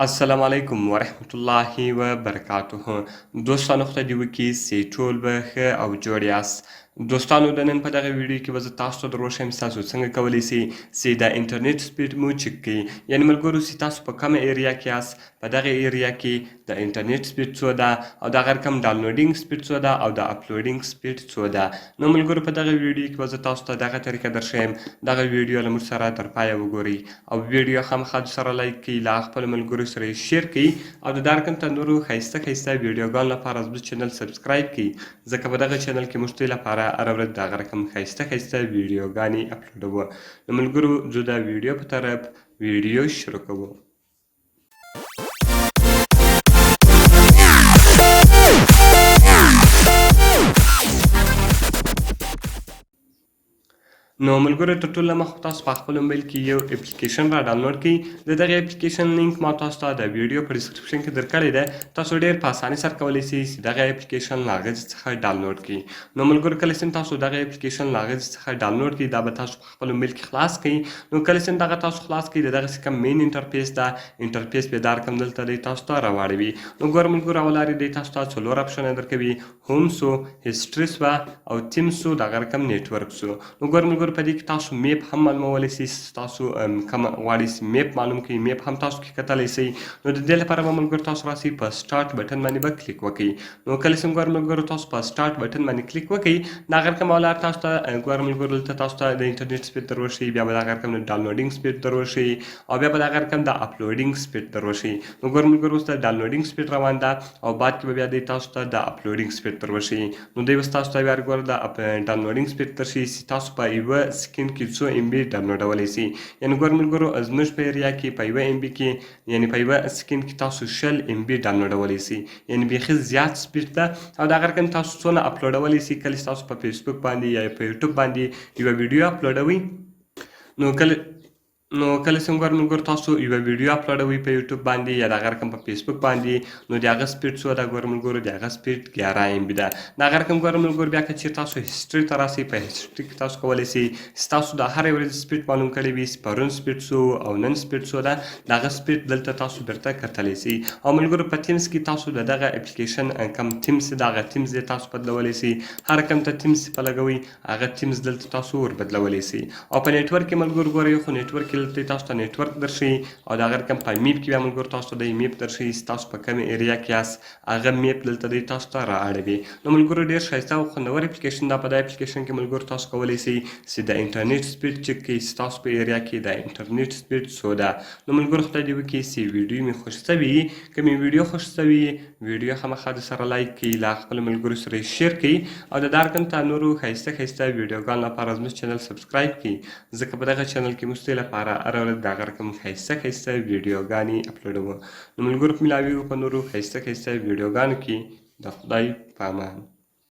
السلام علیکم ورحمت الله وبرکاته. دوستانو خدای دې وکړي چې ټول به ښه او جوړ یاست. دوستانو د نن په دغه ویډیو کې به زه تاسو ته در وښیم چې تاسو څنګه کولی سئ چې د انټرنیټ سپیډ مو چک کړئ. یعنې ملګرو چې تاسو په کومه ایریا کې یاست، په دغه ایریا کې د انټرنیټ سپیډ څو ده او د هغه رقم ډاونلوډینګ سپیډ څو ده او د اپلوډینګ سپیډ څو ده. نو ملګرو په دغه ویډیو کې به زه تاسو ته دغه طریقه درښیم. دغه ویډیو له موږ سره تر پایه وګورئ او ویډیو خامخا سره لایک کړئ، له خپلو ملګرو سره یې شیر کړئ او د دا رقم ته نورو ښایسته ښایسته ویډیوګانو لپاره زموږ چینل سبسکرایب کړئ، ځکه په دغه چینل کې موږ ستاسو لپاره هره ورځ د هغه رقم ښایسته ښایسته ویډیوګانې اپلوډوو. نو ملګرو ځو د ویډیو په طرف ویډیو شروع کوو. نو ملګرو تر ټولو مخکې تاسو په خپل موبایل کې یو اپلیکیشن را ډاونلوډ کړئ. د دغه اپلیکیشن لینک ما تاسو ته د ویډیو په ډسکرپشن کې درکړی دی. تاسو ډېر په اسانۍ سره کولی سئ چې دغه اپلیکیشن له هغه څخه ډاونلوډ کړئ. نو ملګرو کله چې تاسو دغه اپلیکیشن له هغه څخه ډاونلوډ کړئ، دا به تاسو په خپل موبایل کې خلاص کړئ. نو کله چې دغه تاسو خلاص کړئ، د دغه کوم مین انټرفیس ده، انټرفیس به دا رقم دلته دی تاسو ته راواړوي. نو ګوره ملګرو اولارې دی تاسو ته څلور اپشنه درکوي: هوم سو، هسټري سوه او تیم سو، دغه رقم نیټورک سو. نو ګوره ملګرو په دې کې تاسو میپ هم معلومولی سئ. تاسو کوم غواړئ چې میپ معلوم کړئ، میپ هم تاسو کې کتلی سئ. نو د دې لپاره به ملګرو تاسو راسئ په سټارټ بټن باندې به کلیک وکړئ. نو کله چې ګوره ملګرو تاسو په سټارټ بټن باندې کلیک وکړئ، د هغه رقم اولار تاسو ته ګوره ملګرو دلته تاسو ته د انټرنیټ سپیډ در وښیي، بیا به د هغه رقم د ډاونلوډینګ سپیډ در وښیي او بیا به د هغه رقم د اپلوډینګ سپیډ در وښیي. نو ګوره ملګرو اوس د ډاونلوډینګ سپیډ روان ده او بعد کې به بیا دی تاسو ته د اپلوډینګ سپیډ در وښیي. نو دی اوس تاسو ته بیا ګوره د ډاونلوډینګ سپیډ درښیي چې تاسو په یوه سکند کې څو ام بي ډاونلوډولی سئ. یعنې ګوره ملګرو زموږ په ایریا کې په یوه ام بي کې، یعنې په یوه سکند کې تاسو 100 ام بي ډاونلوډولی سئ. یعنې بیخي زیات سپیډ ده او د هغه رقم تاسو څونه اپلوډولی سئ. کله چې تاسو په فیسبوک باندې یا په یوټیوب باندې یوه ویډیو اپلوډوئ، نو کله چې ګوره ملګرو تاسو یوه ویډیو اپلوډوئ په یوټیوب باندې یا د هغه رقم په فیسبوک باندې، نو د هغه سپیډ څو ده ګوره ملګرو؟ د هغه سپیډ 11 ام بي ده. د هغه رقم ګوره ملګرو بیا که چېرې تاسو هسټري ته راسئ، په هسټري کې تاسو کولی سئ چې تاسو د هرې ورځې سپیډ معلوم کړی وي، چې پرون سپیډ څو او نن سپیډ څو ده، د هغه سپیډ دلته تاسو بیرته کتلی سئ. او ملګرو په تیمز کې تاسو د دغه اپلیکیشن کوم تیمز چې د هغه تیمز دی تاسو بدلولی سئ. هر رقم ته تیمز چې په لګوئ، هغه تیمز دلته تاسو ور بدلولی سئ. او په نیټورک کې ملګرو ګوره یو خو نیټورک کې دلته تاسو ته نیټورک درښیي او د هغه رقم په میپ کې بیا ملګرو تاسو ته دی میپ درښیي چې تاسو په کومې ایریا کې یاست، هغه میپ دلته دی تاسو ته را اړوي. نو ملګرو ډېر ښایسته او خوندور اپلیکیشن ده. په دې اپلیکیشن کې ملګرو تاسو کولی سئ چې د انټرنیټ سپیډ چک کړئ چې تاسو په ایریا کې د انټرنیټ سپیډ څو ده. نو ملګرو خدای دې وکړي چې ویډیو مې خوښ شوي وي. که مې ویډیو خوښ شوي وي، ویډیو خامخا درسره لایک کړئ، له خپلو ملګرو سره یې شیر کړئ او د دا رقم ته نورو ښایسته ښایسته ویډیوګانو لپاره زموږ چینل سبسکرایب کړئ، ځکه په دغه چینل کې موږ ستاسو لپاره هره ورځ د هغه رقم ښایسته ښایسته ویډیوګانې اپلوډوو. نو ملګرو ملاویږو په نورو ښایسته ښایسته ویډیوګانو کې. د خدای په امان.